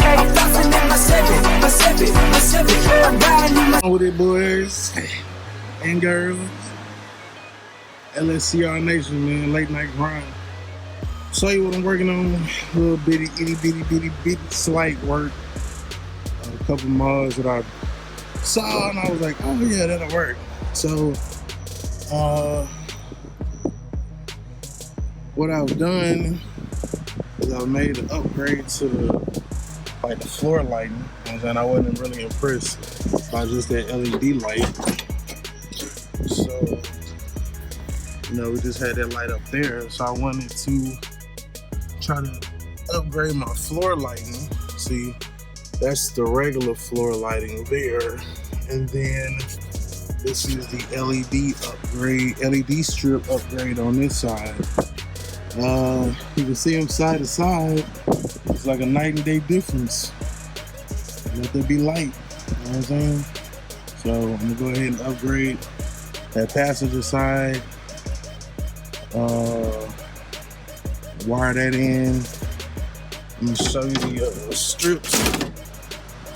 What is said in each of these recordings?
I'm flossing in my Chevy. I'm riding in my with it, boys and girls. LSCR Nation, man. Late night grind. Show you what I'm working on. A little bitty, itty bitty slight work. A couple mods that I saw and I was like, oh yeah, that'll work. So what I've done is I've made an upgrade to the floor lighting. You know what I'm saying? I wasn't really impressed by just that LED light. So, you know, we just had that light up there. So I wanted to try to upgrade my floor lighting. See, that's the regular floor lighting there. And then this is the LED upgrade, LED strip upgrade on this side. You can see them side to side. It's like a night and day difference. Let there be light. You know what I'm saying? So I'm gonna go ahead and upgrade that passenger side. Wire that in. Let me show you the strips.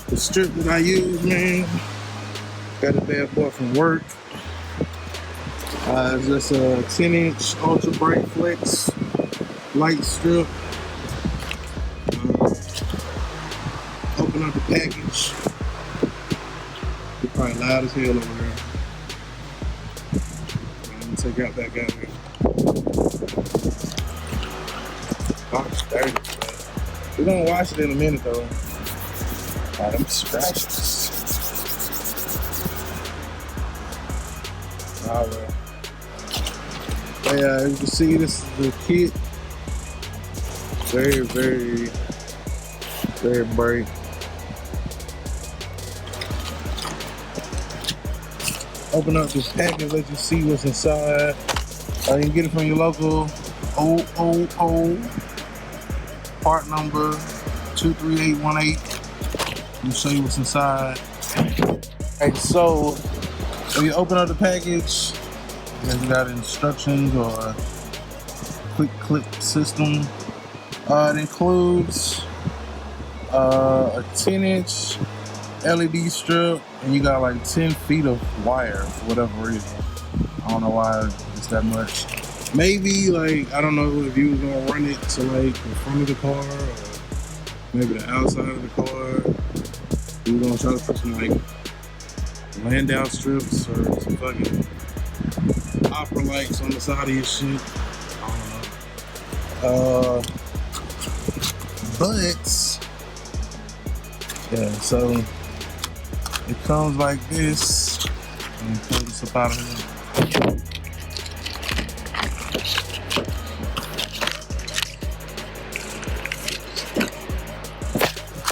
The strip that I use, man. Got a bad boy from work. It's just a 10-inch ultra bright flex light strip. Open up the package. It's probably loud as hell over there. I'm gonna take out back out here. Box dirty. We're gonna wash it in a minute though. Got them scratches. Alright. Yeah, you can see this is the kit. Very bright. Open up this package, let you see what's inside. You can get it from your local OOO. Part number 23818. Let me show you what's inside. Alright, so when you open up the package, you got instructions or a quick clip system. It includes a 10-inch LED strip, and you got like 10 feet of wire for whatever reason. I don't know why it's that much. Maybe like, I don't know if you was gonna run it to like the front of the car or maybe the outside of the car. You were gonna try to put some like land out strips or some fucking opera lights on the side of your shit. I don't know. But yeah, so it comes like this. Let me pull this up out of here.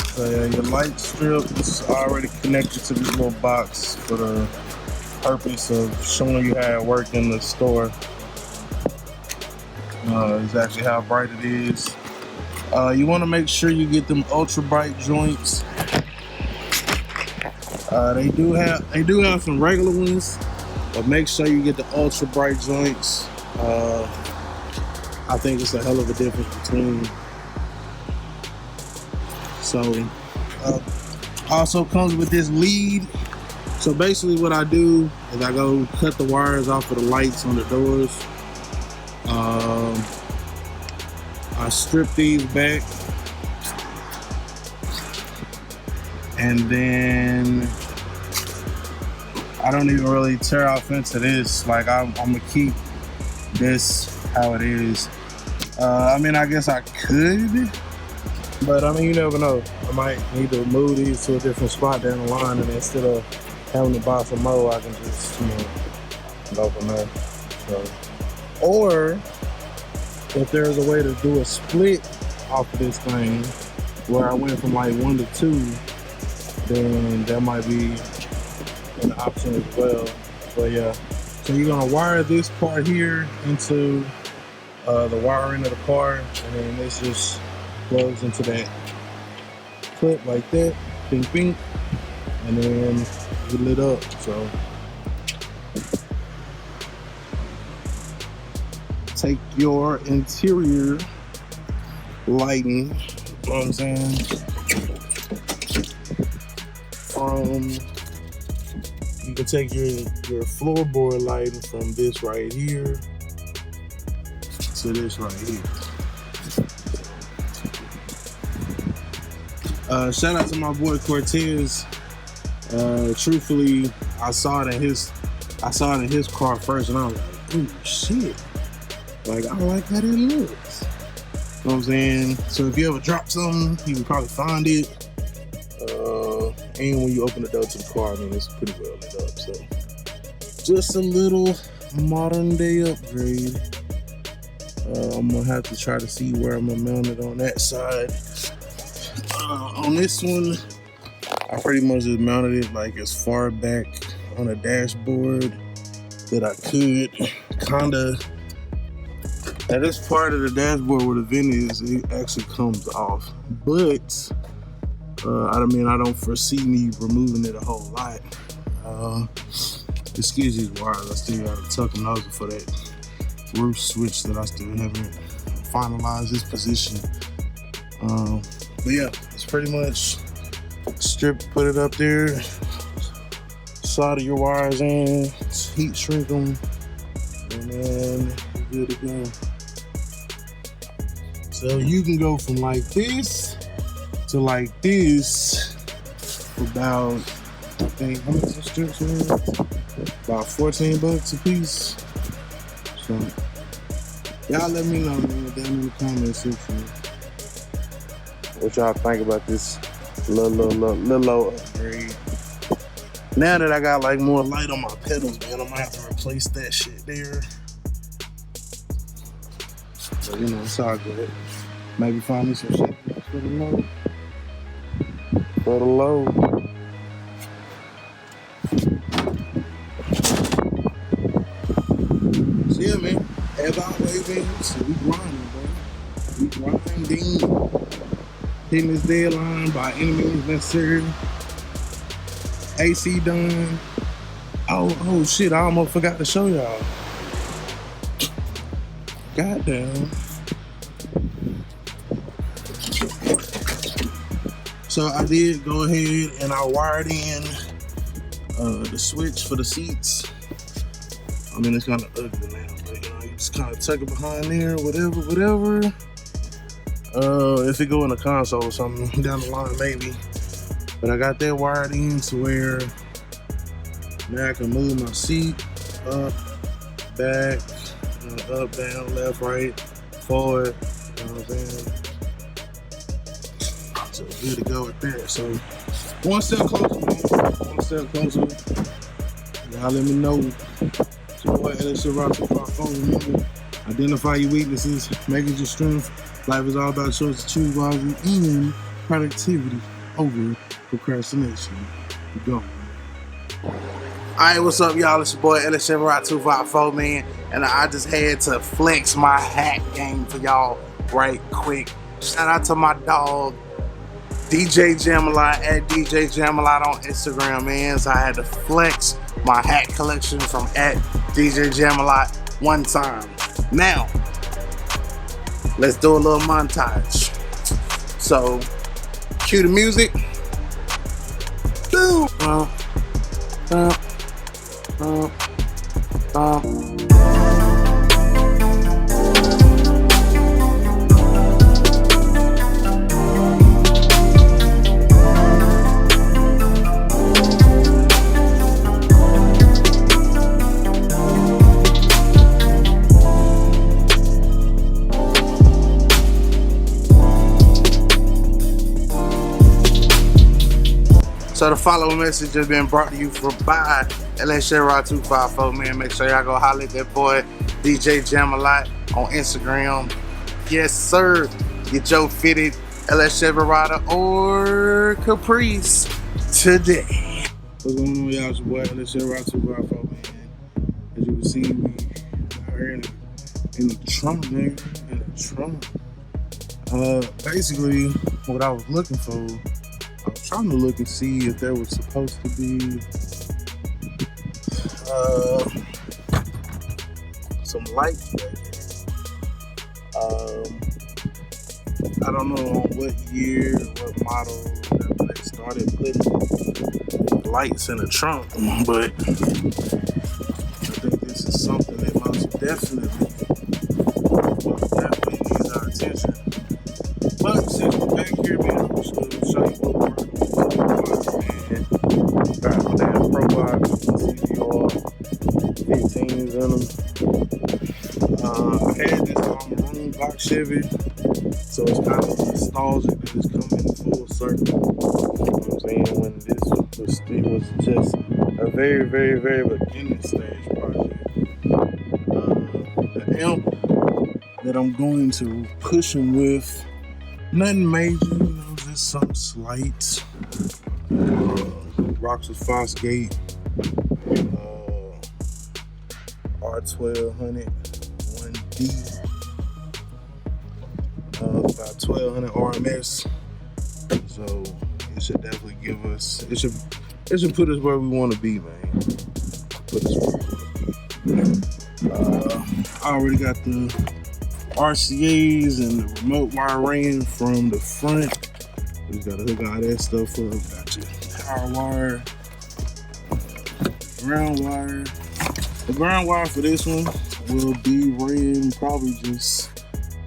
So yeah, your light strip is already connected to this little box for the purpose of showing you how it worked in the store. Exactly how bright it is. You want to make sure you get them ultra bright joints. They do have some regular ones, but make sure you get the ultra bright joints. I think it's a hell of a difference between. So also comes with this lead. So basically what I do is I go cut the wires off of the lights on the doors. I strip these back, and then I don't even really tear off into this. Like I'm gonna keep this how it is. I mean, I guess I could, but I mean, you never know. I might need to move these to a different spot down the line, and instead of having to buy some more, I can just, you know, go from there. So, or if there's a way to do a split off of this thing where I went from like 1 to 2, then that might be an option as well. But yeah, so you're gonna wire this part here into the wiring of the car, and then this just plugs into that clip like that, pink pink, and then you lit up. So take your interior lighting, you know what I'm saying, from, you can take your floorboard lighting from this right here to this right here. Shout out to my boy Cortez. Truthfully, I saw it in his car first, and I was like, "Ooh, shit! Like, I like how it looks." You know what I'm saying? So if you ever drop something, you can probably find it. And when you open the door to the car, I mean, it's pretty well lit up. So just a little modern day upgrade. I'm gonna have to try to see where I'm gonna mount it on that side. On this one, I pretty much just mounted it like as far back on the dashboard that I could. Kinda, at this part of the dashboard where the vent is, it actually comes off. But I mean, I don't foresee me removing it a whole lot. Excuse these wires, I still gotta tuck them over for that roof switch that I still haven't finalized this position. But yeah, it's pretty much strip, put it up there, solder your wires in, heat shrink them, and then you're good to go. So you can go from like this to like this about, I think, how much the strips are? About 14 bucks a piece. So y'all let me know, man, down in the comments section what y'all think about this little upgrade. Now that I got like more light on my pedals, man, I'm gonna have to replace that shit there. So, you know, it's all good. Maybe find me some shit for the low. For the low. So yeah, man, as always, man, so we grinding, bro. We grinding. Hitting this deadline by any means necessary. AC done. Oh shit, I almost forgot to show y'all. Goddamn. So I did go ahead and I wired in the switch for the seats. I mean, it's kind of ugly now, but you know, you just kind of tuck it behind there, whatever. If it go in the console or something down the line, maybe. But I got that wired in to where now I can move my seat up, back, up, down, left, right, forward. You know what I'm saying? So good to go with that. So one step closer, man. One step closer. Y'all let me know. So what LS Rock 254, remember, identify your weaknesses, make it your strength. Life is all about choice to choose wisely and productivity over procrastination. Go. Alright, what's up, y'all? It's your boy LS Rock 254, man. And I just had to flex my hat game for y'all right quick. Shout out to my dog, DJ Jamalot, at DJ Jamalot on Instagram, man. So I had to flex my hat collection from at DJ Jamalot one time. Now, let's do a little montage. So, cue the music. Boom. So the following message has been brought to you by LS Rock 254, man. Make sure y'all go holler at that boy DJ Jamalot on Instagram. Yes, sir. Get your fitted LS Rock or Caprice today. What's going on, y'all? It's your boy LS Rock 254, man. As you can see, we are in the trunk, nigga. In the trunk. Basically, what I was looking for, I was trying to look and see if there was supposed to be some lights back here. I don't know on what year, what model, whatever they started putting lights in the trunk, but I think this is something that most definitely needs our attention. But since we're back here, man, I'm just going to show you what we're working with. Got my damn Pro Box, CGR 15s in them. I had this maroon box Chevy, so it's kind of nostalgic that it's coming full circle. You know what I'm saying? When this was just a very, very, very beginning stage project. The amp that I'm going to push him with, nothing major, you know, just some slight. Rocks with Fosgate, R1200 1D, about 1200 RMS. So it should definitely give us. It should put us where we want to be, man. Put us where we want to be. I already got the RCAs and the remote wiring from the front. We just gotta hook all that stuff up. Got your power wire, ground wire. The ground wire for this one will be ran probably just,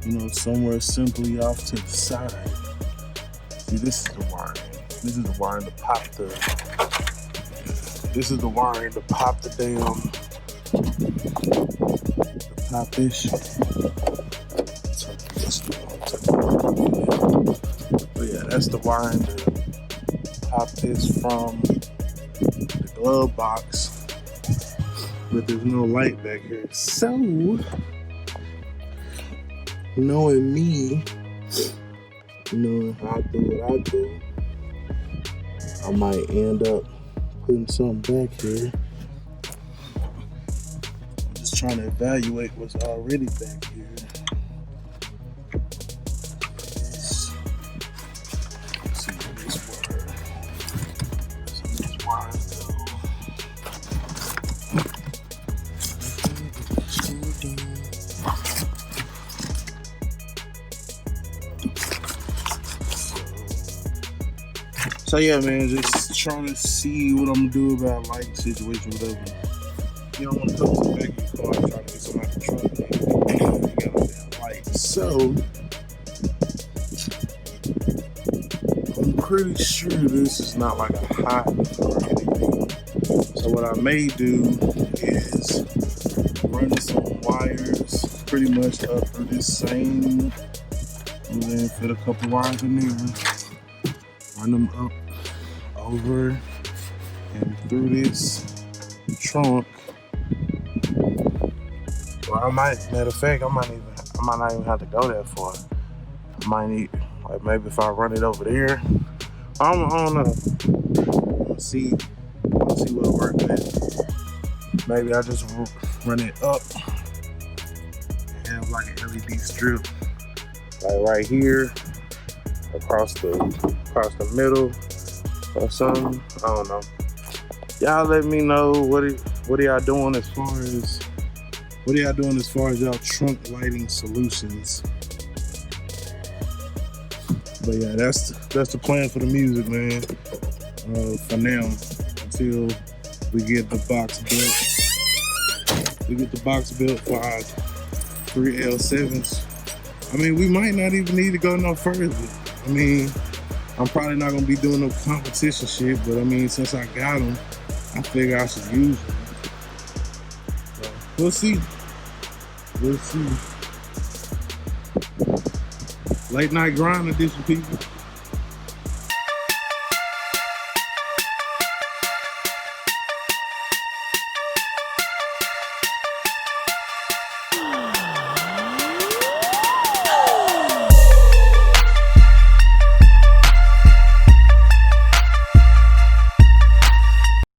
you know, somewhere simply off to the side. See, this is the wiring. This is the wiring to pop the. This is the wiring to pop the damn. To pop this shit. But yeah, that's the wiring to pop this from the glove box. But there's no light back here. So, knowing me, knowing how I do what I do, I might end up putting something back here. I'm just trying to evaluate what's already back here. Let's see where this wire. Some of these wires go. So yeah, man, just trying to see what I'm gonna do about lighting situation, whatever. You don't want to come to the back of your car and try to get something out the trunk, man. You got a damn light. So I'm pretty sure this is not like a hot or anything. So what I may do is run some wires pretty much up through this same, and then fit a couple wires in there. Run them up, over, and through this trunk. Well, matter of fact, I might not even have to go that far. I might need, like, maybe if I run it over there. I don't know. Let's see what works best. Maybe I just run it up and have like an LED strip, like right here. Across the middle or something. I don't know. Y'all let me know what are y'all doing as far as y'all trunk lighting solutions. But yeah, that's the plan for the music, man. For now, until we get the box built. We get the box built for our 3 L7s. I mean, we might not even need to go no further. I mean, I'm probably not gonna be doing no competition shit, but I mean, since I got them, I figure I should use them. So, we'll see. Late night grind edition, people.